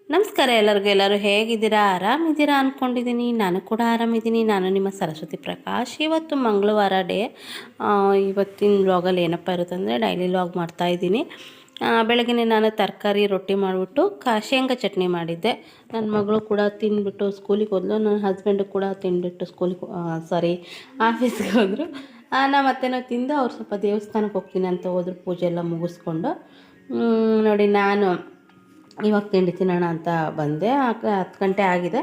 ನಮಸ್ಕಾರ ಎಲ್ಲರಿಗೂ. ಎಲ್ಲರೂ ಹೇಗಿದ್ದೀರಾ? ಆರಾಮಿದ್ದೀರಾ ಅಂದ್ಕೊಂಡಿದ್ದೀನಿ. ನಾನು ಕೂಡ ಆರಾಮಿದ್ದೀನಿ. ನಾನು ನಿಮ್ಮ ಸರಸ್ವತಿ ಪ್ರಕಾಶ್. ಇವತ್ತು ಮಂಗಳವಾರ ಡೇ. ಇವತ್ತಿನ ವ್ಲಾಗಲ್ಲಿ ಏನಪ್ಪ ಇರುತ್ತೆ ಅಂದರೆ ಡೈಲಿ ವ್ಲಾಗ್ ಮಾಡ್ತಾಯಿದ್ದೀನಿ. ಬೆಳಗ್ಗೆ ನಾನು ತರಕಾರಿ ರೊಟ್ಟಿ ಮಾಡಿಬಿಟ್ಟು ಶೇಂಗಾ ಚಟ್ನಿ ಮಾಡಿದ್ದೆ. ನನ್ನ ಮಗಳು ಕೂಡ ತಿಂದ್ಬಿಟ್ಟು ಸ್ಕೂಲಿಗೆ ಹೋದ್ಲು. ನನ್ನ ಹಸ್ಬೆಂಡು ಕೂಡ ತಿಂದ್ಬಿಟ್ಟು ಆಫೀಸ್ಗೆ ಹೋದರು. ನಾವು ಮತ್ತೇನೋ ತಿಂದು ಅವ್ರು ಸ್ವಲ್ಪ ದೇವಸ್ಥಾನಕ್ಕೆ ಹೋಗ್ತೀನಿ ಅಂತ ಹೋದ್ರು, ಪೂಜೆ ಎಲ್ಲ ಮುಗಿಸ್ಕೊಂಡು. ನೋಡಿ, ನಾನು ಇವಾಗ ತಿಂಡಿ ತಿನ್ನೋಣ ಅಂತ ಬಂದೆ. 10 ಗಂಟೆ ಆಗಿದೆ.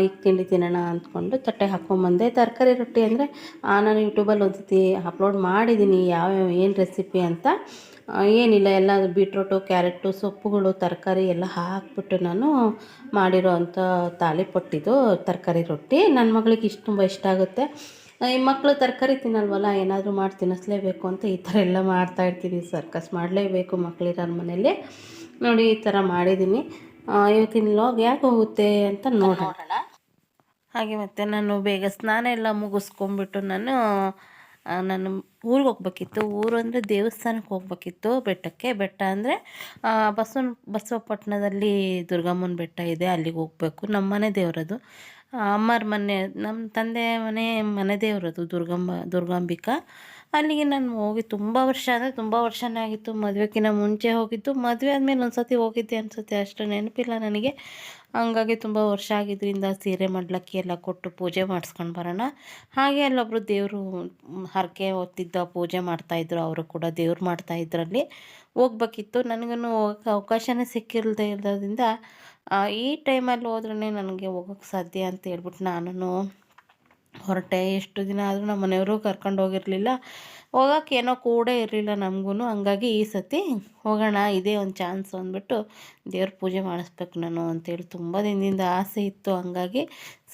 ಈಗ ತಿಂಡಿ ತಿನ್ನೋಣ ಅಂದ್ಕೊಂಡು ತಟ್ಟೆ ಹಾಕ್ಕೊಂಬಂದೆ. ತರಕಾರಿ ರೊಟ್ಟಿ ಅಂದರೆ ನಾನು ಯೂಟ್ಯೂಬಲ್ಲಿ ಒಂದ್ಸತಿ ಅಪ್ಲೋಡ್ ಮಾಡಿದ್ದೀನಿ ಯಾವ್ಯಾವ ಏನು ರೆಸಿಪಿ ಅಂತ. ಏನಿಲ್ಲ, ಎಲ್ಲ ಬೀಟ್ರೋಟು, ಕ್ಯಾರೆಟು, ಸೊಪ್ಪುಗಳು, ತರಕಾರಿ ಎಲ್ಲ ಹಾಕ್ಬಿಟ್ಟು ನಾನು ಮಾಡಿರೋ ಅಂಥ ತಾಳಿಪಟ್ಟಿದ್ದು ತರಕಾರಿ ರೊಟ್ಟಿ. ನನ್ನ ಮಗಳಿಗೆ ತುಂಬ ಇಷ್ಟ ಆಗುತ್ತೆ. ಈ ಮಕ್ಕಳು ತರಕಾರಿ ತಿನ್ನಲ್ವಲ್ಲ, ಏನಾದರೂ ಮಾಡಿ ತಿನ್ನಿಸ್ಲೇಬೇಕು ಅಂತ ಈ ಥರ ಎಲ್ಲ ಮಾಡ್ತಾಯಿರ್ತೀನಿ. ಸರ್ಕಸ್ ಮಾಡಲೇಬೇಕು ಮಕ್ಕಳಿರೋ ಮನೇಲಿ. ನೋಡಿ, ಈ ಥರ ಮಾಡಿದ್ದೀನಿ. ಇವತ್ತಿನ ವ್ಲಾಗ್ ಯಾಕೆ ಹೋಗುತ್ತೆ ಅಂತ ನೋಡೋಣ. ಹಾಗೆ ಮತ್ತು ನಾನು ಬೇಗ ಸ್ನಾನ ಎಲ್ಲ ಮುಗಿಸ್ಕೊಂಬಿಟ್ಟು ನಾನು ಊರಿಗೆ ಹೋಗ್ಬೇಕಿತ್ತು. ಊರು ಅಂದರೆ ದೇವಸ್ಥಾನಕ್ಕೆ ಹೋಗ್ಬೇಕಿತ್ತು, ಬೆಟ್ಟ ಅಂದರೆ ಬಸವಪಟ್ಟಣದಲ್ಲಿ ದುರ್ಗಮ್ಮನ ಬೆಟ್ಟ ಇದೆ, ಅಲ್ಲಿಗೆ ಹೋಗಬೇಕು. ನಮ್ಮ ಮನೆ ದೇವರದು, ಅಮ್ಮರ ಮನೆ, ನಮ್ಮ ತಂದೆ ಮನೆ ದೇವರದು ದುರ್ಗಾಂಬಿಕಾ. ಅಲ್ಲಿಗೆ ನಾನು ಹೋಗಿ ತುಂಬ ವರ್ಷನೇ ಆಗಿತ್ತು. ಮದುವೆಗಿಂತ ಮುಂಚೆ ಹೋಗಿದ್ದು, ಮದುವೆ ಆದಮೇಲೆ ಒಂದು ಸತಿ ಹೋಗಿದ್ದೆ ಅನಿಸುತ್ತೆ, ಅಷ್ಟು ನೆನಪಿಲ್ಲ ನನಗೆ. ಹಂಗಾಗಿ ತುಂಬ ವರ್ಷ ಆಗಿದ್ದರಿಂದ ಸೀರೆ ಮಡ್ಲಕ್ಕಿ ಎಲ್ಲ ಕೊಟ್ಟು ಪೂಜೆ ಮಾಡಿಸ್ಕೊಂಡು ಬರೋಣ. ಹಾಗೆ ಅಲ್ಲೊಬ್ಬರು ದೇವರು ಹರಕೆ ಹೊತ್ತಿದ್ದ ಪೂಜೆ ಮಾಡ್ತಾಯಿದ್ರು, ಅವರು ಕೂಡ ದೇವ್ರು ಮಾಡ್ತಾಯಿದ್ರಲ್ಲಿ ಹೋಗ್ಬೇಕಿತ್ತು. ನನಗೂ ಹೋಗೋಕ್ಕೆ ಅವಕಾಶನೇ ಸಿಕ್ಕಿಲ್ಲದೆ ಇರೋದ್ರಿಂದ ಈ ಟೈಮಲ್ಲಿ ಹೋದ್ರೇ ನನಗೆ ಹೋಗೋಕ್ಕೆ ಸಾಧ್ಯ ಅಂತ ಹೇಳ್ಬಿಟ್ಟು ನಾನು ಹೊರಟೆ. ಎಷ್ಟು ದಿನ ಆದರೂ ನಮ್ಮ ಮನೆಯವರು ಕರ್ಕೊಂಡು ಹೋಗಿರಲಿಲ್ಲ, ಹೋಗೋಕ್ಕೆ ಏನೋ ಕೂಡ ಇರಲಿಲ್ಲ ನಮಗೂ. ಹಂಗಾಗಿ ಈ ಸತಿ ಹೋಗೋಣ, ಇದೇ ಒಂದು ಚಾನ್ಸ್ ಅಂದ್ಬಿಟ್ಟು ದೇವ್ರ ಪೂಜೆ ಮಾಡಿಸ್ಬೇಕು ನಾನು ಅಂತೇಳಿ ತುಂಬ ದಿನದಿಂದ ಆಸೆ ಇತ್ತು. ಹಂಗಾಗಿ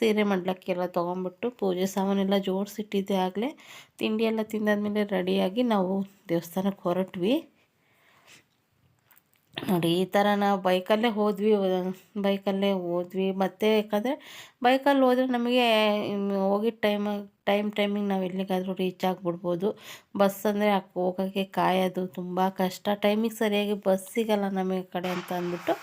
ಸೀರೆ ಮಡ್ಲಕ್ಕೆಲ್ಲ ತೊಗೊಂಬಿಟ್ಟು ಪೂಜೆ ಸಾಮಾನೆಲ್ಲ ಜೋಡಿಸಿಟ್ಟಿದ್ದೆ. ಆಗಲೇ ತಿಂಡಿ ಎಲ್ಲ ತಿಂದಾದ್ಮೇಲೆ ರೆಡಿಯಾಗಿ ನಾವು ದೇವಸ್ಥಾನಕ್ಕೆ ಹೊರಟ್ವಿ. ನೋಡಿ, ಈ ಥರ ನಾವು ಬೈಕಲ್ಲೇ ಹೋದ್ವಿ. ಮತ್ತು ಯಾಕಂದರೆ ಬೈಕಲ್ಲಿ ಹೋದರೆ ನಮಗೆ ಹೋಗಿದ್ದ ಟೈಮಿಂಗ್ ನಾವು ಎಲ್ಲಿಗಾದರೂ ರೀಚ್ ಆಗಿಬಿಡ್ಬೋದು. ಬಸ್ ಅಂದರೆ ಹೋಗೋಕ್ಕೆ ಕಾಯೋದು ತುಂಬ ಕಷ್ಟ, ಟೈಮಿಗೆ ಸರಿಯಾಗಿ ಬಸ್ ಸಿಗೋಲ್ಲ ನಮಗೆ ಕಡೆ ಅಂತ ಅಂದ್ಬಿಟ್ಟು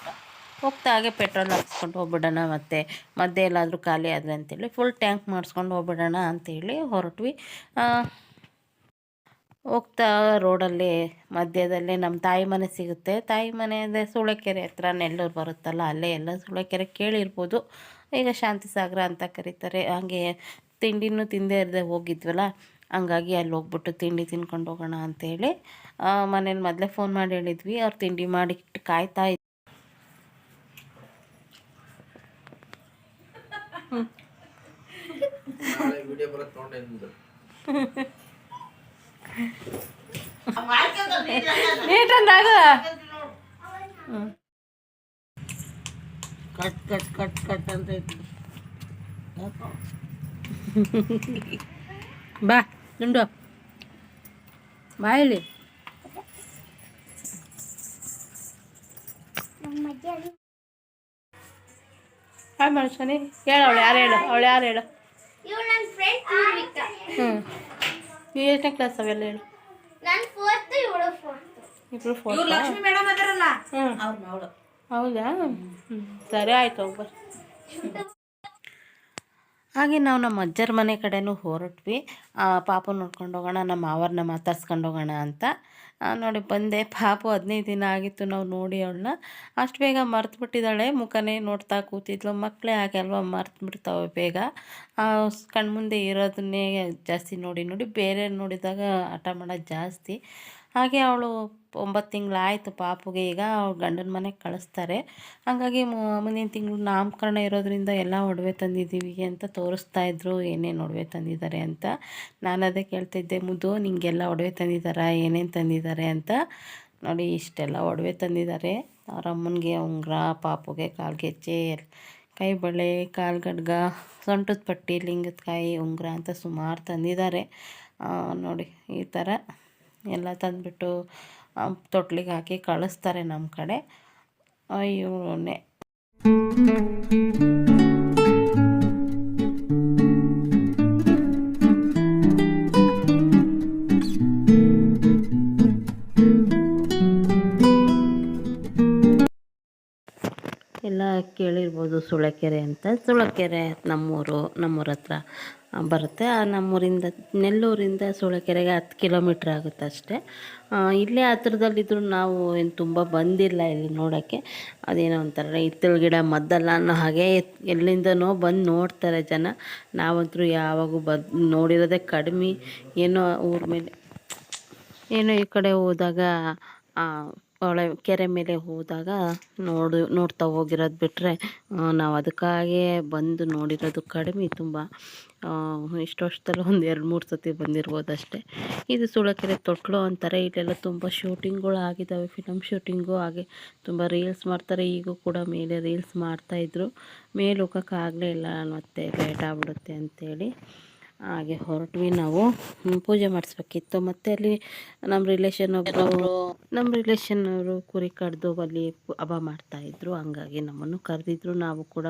ಹೋಗ್ತಾ ಹಾಗೆ ಪೆಟ್ರೋಲ್ ಹಾಕ್ಸ್ಕೊಂಡು ಹೋಗ್ಬಿಡೋಣ, ಮತ್ತು ಮಧ್ಯೆ ಎಲ್ಲಾದರೂ ಖಾಲಿ ಆದರೆ ಅಂತೇಳಿ ಫುಲ್ ಟ್ಯಾಂಕ್ ಮಾಡಿಸ್ಕೊಂಡು ಹೋಗ್ಬಿಡೋಣ ಅಂಥೇಳಿ ಹೊರಟ್ವಿ. ಹೋಗ್ತಾ ರೋಡಲ್ಲಿ ಮಧ್ಯದಲ್ಲೇ ನಮ್ಮ ತಾಯಿ ಮನೆ ಸಿಗುತ್ತೆ. ತಾಯಿ ಮನೆ ಅಂದರೆ ಸೂಳೆಕೆರೆ ಹತ್ರ ನೆಲ್ಲೂರು ಬರುತ್ತಲ್ಲ, ಅಲ್ಲೇ ಎಲ್ಲ ಸೂಳೆಕೆರೆ ಕೇಳಿರ್ಬೋದು, ಈಗ ಶಾಂತಿಸಾಗರ ಅಂತ ಕರೀತಾರೆ. ಹಾಗೆ ತಿಂಡಿನೂ ತಿಂದೇ ಇರದೆ ಹೋಗಿದ್ವಲ್ಲ, ಹಂಗಾಗಿ ಅಲ್ಲಿ ಹೋಗ್ಬಿಟ್ಟು ತಿಂಡಿ ತಿನ್ಕೊಂಡು ಹೋಗೋಣ ಅಂಥೇಳಿ ಮನೇಲಿ ಮೊದಲೇ ಫೋನ್ ಮಾಡಿ ಹೇಳಿದ್ವಿ. ಅವ್ರು ತಿಂಡಿ ಮಾಡಿಟ್ಟು ಕಾಯ್ತಾ ಇದ್ವಿ. ನೀಟಂದಾಗ ಕಟ್ ಅಂತ ಬಾ ದುಂಡು ಬಾ ಇಲ್ಲಿ. ಹಾಯ್ ಮನುಷ್ಯನಿ ಹೇಳು, ಅವಳು ಯಾರು ಹೇಳು. ನೀವು ಎಷ್ಟನೇ ಕ್ಲಾಸ್ ಅವೆಲ್ಲ ಹೇಳು. ಇಬ್ರು ಹೌದಾ? ಸರಿ ಆಯ್ತು, ಹೋಗ್ಬರ್ರಿ. ಹಾಗೆ ನಾವು ನಮ್ಮ ಅಜ್ಜರ ಮನೆ ಕಡೆನೂ ಹೊರಟ್ವಿ. ಪಾಪು ನೋಡ್ಕೊಂಡು ಹೋಗೋಣ, ನಮ್ಮ ಮಾವರನ್ನ ಮಾತಾಡ್ಸ್ಕೊಂಡು ಹೋಗೋಣ ಅಂತ. ನೋಡಿ ಬಂದೆ. ಪಾಪು 15 ದಿನ ಆಗಿತ್ತು ನಾವು ನೋಡಿ ಅವಳನ್ನ. ಅಷ್ಟು ಬೇಗ ಮರ್ತುಬಿಟ್ಟಿದ್ದಾಳೆ, ಮುಖನೇ ನೋಡ್ತಾ ಕೂತಿದ್ಲು. ಮಕ್ಕಳೇ ಹಾಗೆ ಅಲ್ವಾ, ಮರ್ತುಬಿಡ್ತಾವೆ ಬೇಗ. ಕಣ್ಮುಂದೆ ಇರೋದನ್ನೇ ಜಾಸ್ತಿ ನೋಡಿ ಬೇರೆ ನೋಡಿದಾಗ ಹಠ ಮಾಡೋದು ಜಾಸ್ತಿ. ಹಾಗೆ ಅವಳು 9 ತಿಂಗಳಾಯಿತು ಪಾಪುಗೆ. ಈಗ ಅವ್ಳು ಗಂಡನ ಮನೆಗೆ ಕಳಿಸ್ತಾರೆ. ಹಾಗಾಗಿ ಮುಂದಿನ ತಿಂಗಳು ನಾಮಕರಣ ಇರೋದ್ರಿಂದ ಎಲ್ಲ ಒಡವೆ ತಂದಿದ್ದೀವಿ ಅಂತ ತೋರಿಸ್ತಾಯಿದ್ರು, ಏನೇನು ಒಡವೆ ತಂದಿದ್ದಾರೆ ಅಂತ. ನಾನು ಅದೇ ಕೇಳ್ತಿದ್ದೆ, ಮುದ್ದು ನಿಂಗೆಲ್ಲ ಒಡವೆ ತಂದಿದ್ದಾರಾ, ಏನೇನು ತಂದಿದ್ದಾರೆ ಅಂತ. ನೋಡಿ, ಇಷ್ಟೆಲ್ಲ ಒಡವೆ ತಂದಿದ್ದಾರೆ. ಅವ್ರ ಅಮ್ಮನಿಗೆ ಉಂಗುರ, ಪಾಪುಗೆ ಕಾಲ್ಗೆಜ್ಜೆ, ಕೈ ಬಳೆ, ಕಾಲ್ಗಡ್ಗ, ಸೊಂಟದ ಪಟ್ಟಿ, ಲಿಂಗದ ಕಾಯಿ, ಉಂಗುರ ಅಂತ ಸುಮಾರು ತಂದಿದ್ದಾರೆ. ನೋಡಿ, ಈ ಥರ ಎಲ್ಲ ತಂದುಬಿಟ್ಟು ತೊಟ್ಲಿಗೆ ಹಾಕಿ ಕಳಿಸ್ತಾರೆ ನಮ್ಮ ಕಡೆ. ಇವನೇ ಕೇಳಿರ್ಬೋದು ಸುಳೆಕೆರೆ ಅಂತ. ಸುಳೆಕೆರೆ ನಮ್ಮೂರ ಹತ್ರ ಬರುತ್ತೆ. ನಮ್ಮೂರಿಂದ ನೆಲ್ಲೂರಿಂದ ಸುಳೆಕೆರೆಗೆ 10 ಕಿಲೋಮೀಟ್ರ್ ಆಗುತ್ತೆ ಅಷ್ಟೇ. ಇಲ್ಲೇ ಹತ್ರದಲ್ಲಿದ್ದರೂ ನಾವು ಏನು ತುಂಬ ಬಂದಿಲ್ಲ ಇಲ್ಲಿ ನೋಡೋಕ್ಕೆ. ಅದೇನೋ ಒಂಥರ ಹಿತ್ತಲ ಗಿಡ ಮದ್ದಲ್ಲ ಅನ್ನೋ ಹಾಗೆ ಎಲ್ಲಿಂದನೋ ಬಂದು ನೋಡ್ತಾರೆ ಜನ. ನಾವಂತರೂ ಯಾವಾಗೂ ನೋಡಿರೋದೇ ಕಡಿಮೆ. ಏನೋ ಊರ ಮೇಲೆ ಏನೋ ಈ ಕಡೆ ಹೋದಾಗ ಕೆರೆ ಮೇಲೆ ಹೋದಾಗ ನೋಡ್ತಾ ಹೋಗಿರೋದು ಬಿಟ್ಟರೆ ನಾವು ಅದಕ್ಕಾಗೇ ಬಂದು ನೋಡಿರೋದು ಕಡಿಮೆ ತುಂಬ. ಇಷ್ಟು ವರ್ಷದಲ್ಲಿ ಒಂದು 2-3 ಸತಿ ಬಂದಿರ್ಬೋದು ಅಷ್ಟೇ. ಇದು ಸುಳೆಕೆರೆ ತೊಟ್ಲು ಅಂತಾರೆ. ಇಲ್ಲೆಲ್ಲ ತುಂಬ ಶೂಟಿಂಗ್ಗಳು ಆಗಿದ್ದಾವೆ, ಫಿಲಮ್ ಶೂಟಿಂಗು ಹಾಗೆ ತುಂಬ ರೀಲ್ಸ್ ಮಾಡ್ತಾರೆ. ಈಗೂ ಕೂಡ ಮೇಲೆ ರೀಲ್ಸ್ ಮಾಡ್ತಾಯಿದ್ರು. ಮೇಲೆ ಹೋಗೋಕ್ಕಾಗಲೇ ಇಲ್ಲ, ಮತ್ತೆ ಲೇಟ್ ಆಗ್ಬಿಡುತ್ತೆ ಅಂಥೇಳಿ ಹಾಗೆ ಹೊರಟ್ವಿ. ನಾವು ಪೂಜೆ ಮಾಡಿಸ್ಬೇಕಿತ್ತು. ಮತ್ತು ಅಲ್ಲಿ ನಮ್ಮ ರಿಲೇಷನ್ ಅವರು ಕುರಿ ಕಡ್ದು ಅಲ್ಲಿ ಹಬ್ಬ ಮಾಡ್ತಾಯಿದ್ರು. ಹಂಗಾಗಿ ನಮ್ಮನ್ನು ಕರೆದಿದ್ರು. ನಾವು ಕೂಡ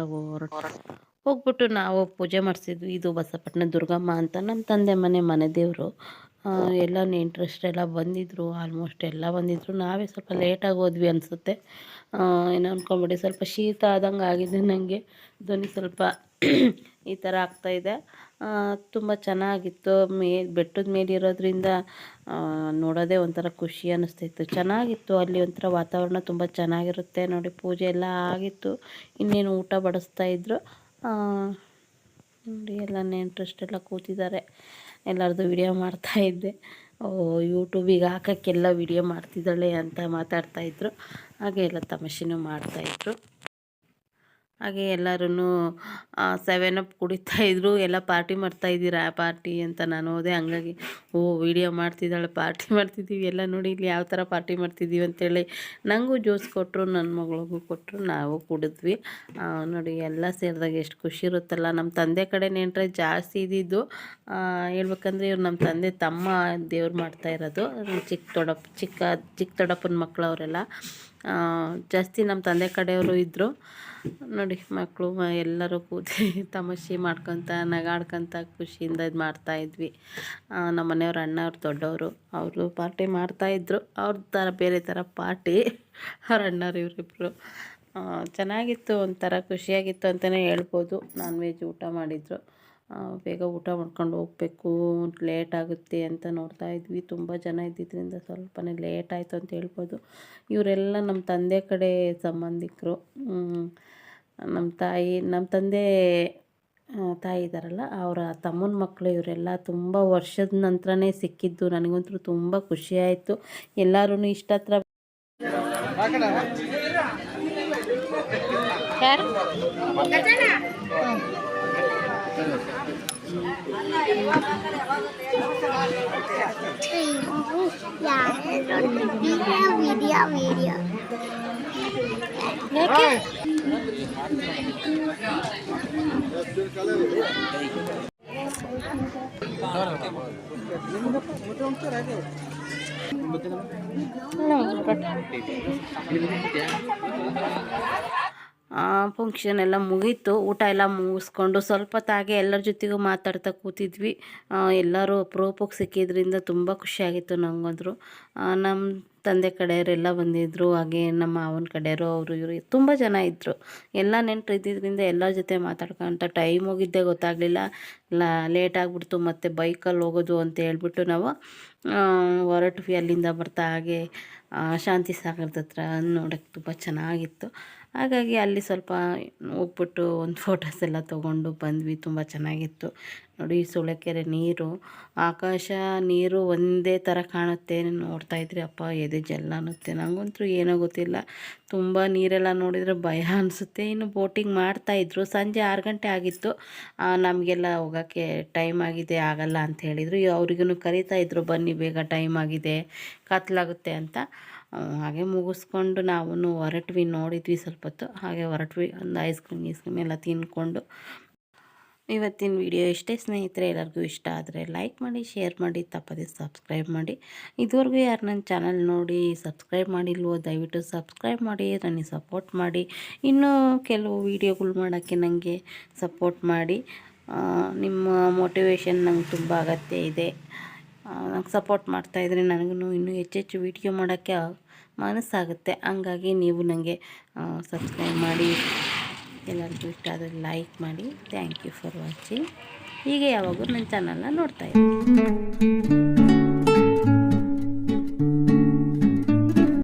ಹೋಗ್ಬಿಟ್ಟು ನಾವು ಪೂಜೆ ಮಾಡಿಸಿದ್ವಿ. ಇದು ಬಸಪಟ್ಟಣ ದುರ್ಗಮ್ಮ ಅಂತ ನಮ್ಮ ತಂದೆ ಮನೆ ದೇವರು. ಎಲ್ಲ ನೆಂಟರಷ್ಟೆಲ್ಲ ಬಂದಿದ್ದರು, ಆಲ್ಮೋಸ್ಟ್ ಎಲ್ಲ ಬಂದಿದ್ದರು. ನಾವೇ ಸ್ವಲ್ಪ ಲೇಟಾಗಿ ಹೋದ್ವಿ ಅನಿಸುತ್ತೆ. ಏನೋ ಅಂದ್ಕೊಂಬಿಡಿ, ಸ್ವಲ್ಪ ಶೀತ ಆದಂಗೆ ಆಗಿದೆ ನನಗೆ. ಧ್ವನಿ ಸ್ವಲ್ಪ ಈ ಥರ ಆಗ್ತಾಯಿದೆ. ತುಂಬ ಚೆನ್ನಾಗಿತ್ತು. ಬೆಟ್ಟದ ಮೇಲೆ ಇರೋದ್ರಿಂದ ನೋಡೋದೇ ಒಂಥರ ಖುಷಿ ಅನ್ನಿಸ್ತಾಯಿತ್ತು. ಚೆನ್ನಾಗಿತ್ತು. ಅಲ್ಲಿ ಒಂಥರ ವಾತಾವರಣ ತುಂಬ ಚೆನ್ನಾಗಿರುತ್ತೆ ನೋಡಿ. ಪೂಜೆ ಎಲ್ಲ ಆಗಿತ್ತು. ಇನ್ನೇನು ಊಟ ಬಡಿಸ್ತಾಯಿದ್ರು ನೋಡಿ. ಎಲ್ಲ ನೆಂಟರಷ್ಟೆಲ್ಲ ಕೂತಿದ್ದಾರೆ. ಎಲ್ಲರದ್ದು ವಿಡಿಯೋ ಮಾಡ್ತಾಯಿದ್ದೆ. ಯೂಟ್ಯೂಬಿಗೆ ಹಾಕೋಕ್ಕೆಲ್ಲ ವಿಡಿಯೋ ಮಾಡ್ತಿದ್ದಾಳೆ ಅಂತ ಮಾತಾಡ್ತಾಯಿದ್ರು. ಹಾಗೆ ಎಲ್ಲ ತಮಾಷೆನೂ ಮಾಡ್ತಾಯಿದ್ರು. ಹಾಗೆ ಎಲ್ಲರೂ 7 ಅಪ್ ಕುಡಿತಾಯಿದ್ರು. ಎಲ್ಲ ಪಾರ್ಟಿ ಮಾಡ್ತಾಯಿದ್ದೀರಾ ಪಾರ್ಟಿ ಅಂತ ನಾನು ಹೋದೆ. ಹಂಗಾಗಿ ವಿಡಿಯೋ ಮಾಡ್ತಿದ್ದಾಳೆ, ಪಾರ್ಟಿ ಮಾಡ್ತಿದ್ದೀವಿ ಎಲ್ಲ ನೋಡಿ ಇಲ್ಲಿ ಯಾವ ಥರ ಪಾರ್ಟಿ ಮಾಡ್ತಿದ್ದೀವಿ ಅಂತೇಳಿ ನನಗೂ ಜ್ಯೂಸ್ ಕೊಟ್ಟರು, ನನ್ನ ಮಗಳಿಗೂ ಕೊಟ್ಟರು. ನಾವು ಕುಡಿದ್ವಿ ನೋಡಿ. ಎಲ್ಲ ಸೇರಿದಾಗ ಎಷ್ಟು ಖುಷಿ ಇರುತ್ತಲ್ಲ. ನಮ್ಮ ತಂದೆ ಕಡೆ ನೆಂಟ್ರೆ ಜಾಸ್ತಿ ಇದ್ದಿದ್ದು. ಹೇಳ್ಬೇಕಂದ್ರೆ ಇವ್ರು ನಮ್ಮ ತಂದೆ ತಮ್ಮ ದೇವ್ರು ಮಾಡ್ತಾಯಿರೋದು. ಚಿಕ್ಕ ದೊಡ್ಡಪ್ಪನ ಮಕ್ಕಳು ಅವರೆಲ್ಲ ಜಾಸ್ತಿ ನಮ್ಮ ತಂದೆ ಕಡೆಯವರು ಇದ್ದರು ನೋಡಿ. ಮಕ್ಕಳು ಎಲ್ಲರೂ ಕೂತಿ ತಮಾಷೆ ಮಾಡ್ಕೊತ ನಗಾಡ್ಕೊತ ಖುಷಿಯಿಂದ ಇದು ಮಾಡ್ತಾಯಿದ್ವಿ. ನಮ್ಮ ಮನೆಯವ್ರ ಅಣ್ಣವ್ರು ದೊಡ್ಡವರು, ಅವರು ಪಾರ್ಟಿ ಮಾಡ್ತಾಯಿದ್ರು. ಅವ್ರ ಥರ ಬೇರೆ ಥರ ಪಾರ್ಟಿ. ಅವ್ರ ಅಣ್ಣವ್ರು ಇವರಿಬ್ಬರು ಚೆನ್ನಾಗಿತ್ತು. ಒಂಥರ ಖುಷಿಯಾಗಿತ್ತು ಅಂತಲೇ ಹೇಳ್ಬೋದು. ನಾನ್ ವೆಜ್ ಊಟ ಮಾಡಿದರು. ಬೇಗ ಊಟ ಮಾಡ್ಕೊಂಡು ಹೋಗಬೇಕು, ಲೇಟ್ ಆಗುತ್ತೆ ಅಂತ ನೋಡ್ತಾ ಇದ್ವಿ. ತುಂಬ ಜನ ಇದ್ದಿದ್ದರಿಂದ ಸ್ವಲ್ಪನೇ ಲೇಟ್ ಆಯಿತು ಅಂತ ಹೇಳ್ಬೋದು. ಇವರೆಲ್ಲ ನಮ್ಮ ತಂದೆ ಕಡೆ ಸಂಬಂಧಿಕರು. ನಮ್ಮ ತಂದೆ ತಾಯಿ ಇದ್ದಾರಲ್ಲ, ಅವರ ತಮ್ಮನ ಮಕ್ಕಳು ಇವರೆಲ್ಲ. ತುಂಬ ವರ್ಷದ ನಂತರನೇ ಸಿಕ್ಕಿದ್ದು. ನನಗಂತೂ ತುಂಬ ಖುಷಿ ಆಯಿತು. ಎಲ್ಲರೂ ಇಷ್ಟತ್ರ ಫಂಕ್ಷನ್ ಎಲ್ಲ ಮುಗೀತು. ಊಟ ಎಲ್ಲ ಮುಗಿಸ್ಕೊಂಡು ಸ್ವಲ್ಪ ಹೊತ್ತಾಗೆ ಎಲ್ಲರ ಜೊತೆಗೂ ಮಾತಾಡ್ತಾ ಕೂತಿದ್ವಿ. ಎಲ್ಲರೂ ಅಪರೂಪಕ್ಕೆ ಸಿಕ್ಕಿದ್ರಿಂದ ತುಂಬ ಖುಷಿಯಾಗಿತ್ತು ನನಗಂದ್ರು. ನಮ್ಮ ತಂದೆ ಕಡೆಯವರೆಲ್ಲ ಬಂದಿದ್ದರು. ಹಾಗೆ ನಮ್ಮ ಮಾವನ ಕಡೆಯವರು, ಅವರು ಇವರು ತುಂಬ ಜನ ಇದ್ದರು. ಎಲ್ಲ ನೆಂಟರು ಇದ್ದಿದ್ದರಿಂದ ಎಲ್ಲರ ಜೊತೆ ಮಾತಾಡ್ಕೊಂತ ಟೈಮ್ ಹೋಗಿದ್ದೇ ಗೊತ್ತಾಗಲಿಲ್ಲ. ಲೇಟ್ ಆಗಿಬಿಡ್ತು. ಮತ್ತು ಬೈಕಲ್ಲಿ ಹೋಗೋದು ಅಂತ ಹೇಳ್ಬಿಟ್ಟು ನಾವು ಹೊರಟ್ವಿ. ಅಲ್ಲಿಂದ ಬರ್ತಾ ಹಾಗೆ ಶಾಂತಿ ಸಾಗರದ ಹತ್ರ ನೋಡೋಕ್ಕೆ ತುಂಬ ಚೆನ್ನಾಗಿತ್ತು. ಹಾಗಾಗಿ ಅಲ್ಲಿ ಸ್ವಲ್ಪ ಹೋಗ್ಬಿಟ್ಟು ಒಂದು ಫೋಟೋಸ್ ಎಲ್ಲ ತೊಗೊಂಡು ಬಂದ್ವಿ. ತುಂಬ ಚೆನ್ನಾಗಿತ್ತು ನೋಡಿ. ಸುಳೆಕೆರೆ ನೀರು, ಆಕಾಶ ನೀರು ಒಂದೇ ಥರ ಕಾಣುತ್ತೆ. ನೋಡ್ತಾಯಿದ್ರಿ ಅಪ್ಪ ಎದೆ ಜಲ್ಲ ಅನ್ನುತ್ತೆ. ನನಗಂತೂ ಏನೋ ಗೊತ್ತಿಲ್ಲ, ತುಂಬ ನೀರೆಲ್ಲ ನೋಡಿದರೆ ಭಯ ಅನಿಸುತ್ತೆ. ಇನ್ನು ಬೋಟಿಂಗ್ ಮಾಡ್ತಾಯಿದ್ರು. ಸಂಜೆ 6 ಗಂಟೆ ಆಗಿತ್ತು. ನಮಗೆಲ್ಲ ಹೋಗೋಕ್ಕೆ ಟೈಮ್ ಆಗಿದೆ, ಆಗಲ್ಲ ಅಂತ ಹೇಳಿದರು. ಅವ್ರಿಗೂ ಕರೀತಾಯಿದ್ರು, ಬನ್ನಿ ಬೇಗ ಟೈಮ್ ಆಗಿದೆ, ಕತ್ಲಾಗುತ್ತೆ ಅಂತ. ಹಾಗೆ ಮುಗಿಸ್ಕೊಂಡು ನಾವು ಹೊರಟ್ವಿ. ನೋಡಿದ್ವಿ ಸ್ವಲ್ಪ ಹೊತ್ತು, ಹಾಗೆ ಹೊರಟ್ವಿ. ಒಂದು ಐಸ್ ಕ್ರೀಮ್ ಎಲ್ಲ ತಿಂದ್ಕೊಂಡು. ಇವತ್ತಿನ ವಿಡಿಯೋ ಇಷ್ಟೇ ಸ್ನೇಹಿತರೆ. ಎಲ್ಲರಿಗೂ ಇಷ್ಟ ಆದರೆ ಲೈಕ್ ಮಾಡಿ, ಶೇರ್ ಮಾಡಿ, ತಪ್ಪದೆ ಸಬ್ಸ್ಕ್ರೈಬ್ ಮಾಡಿ. ಇದುವರೆಗೂ ಯಾರು ನನ್ನ ಚಾನಲ್ ನೋಡಿ ಸಬ್ಸ್ಕ್ರೈಬ್ ಮಾಡಿಲ್ವೋ ದಯವಿಟ್ಟು ಸಬ್ಸ್ಕ್ರೈಬ್ ಮಾಡಿ, ನನಗೆ ಸಪೋರ್ಟ್ ಮಾಡಿ. ಇನ್ನೂ ಕೆಲವು ವೀಡಿಯೋಗಳು ಮಾಡೋಕ್ಕೆ ನನಗೆ ಸಪೋರ್ಟ್ ಮಾಡಿ. ನಿಮ್ಮ ಮೋಟಿವೇಶನ್ ನಂಗೆ ತುಂಬ ಅಗತ್ಯ ಇದೆ. ನಂಗೆ ಸಪೋರ್ಟ್ ಮಾಡ್ತಾಯಿದ್ರೆ ನನಗೂ ಇನ್ನೂ ಹೆಚ್ಚೆಚ್ಚು ವೀಡಿಯೋ ಮಾಡೋಕ್ಕೆ ಮನಸ್ಸಾಗುತ್ತೆ. ಹಂಗಾಗಿ ನೀವು ನನಗೆ ಸಬ್ಸ್ಕ್ರೈಬ್ ಮಾಡಿ. ಎಲ್ಲರಿಗೂ ಇಷ್ಟ ಆದರೆ ಲೈಕ್ ಮಾಡಿ. Thank you for watching. ಹೀಗೆ ಯಾವಾಗೂ ನನ್ನ ಚಾನಲ್ನ ನೋಡ್ತಾಯಿರಿ.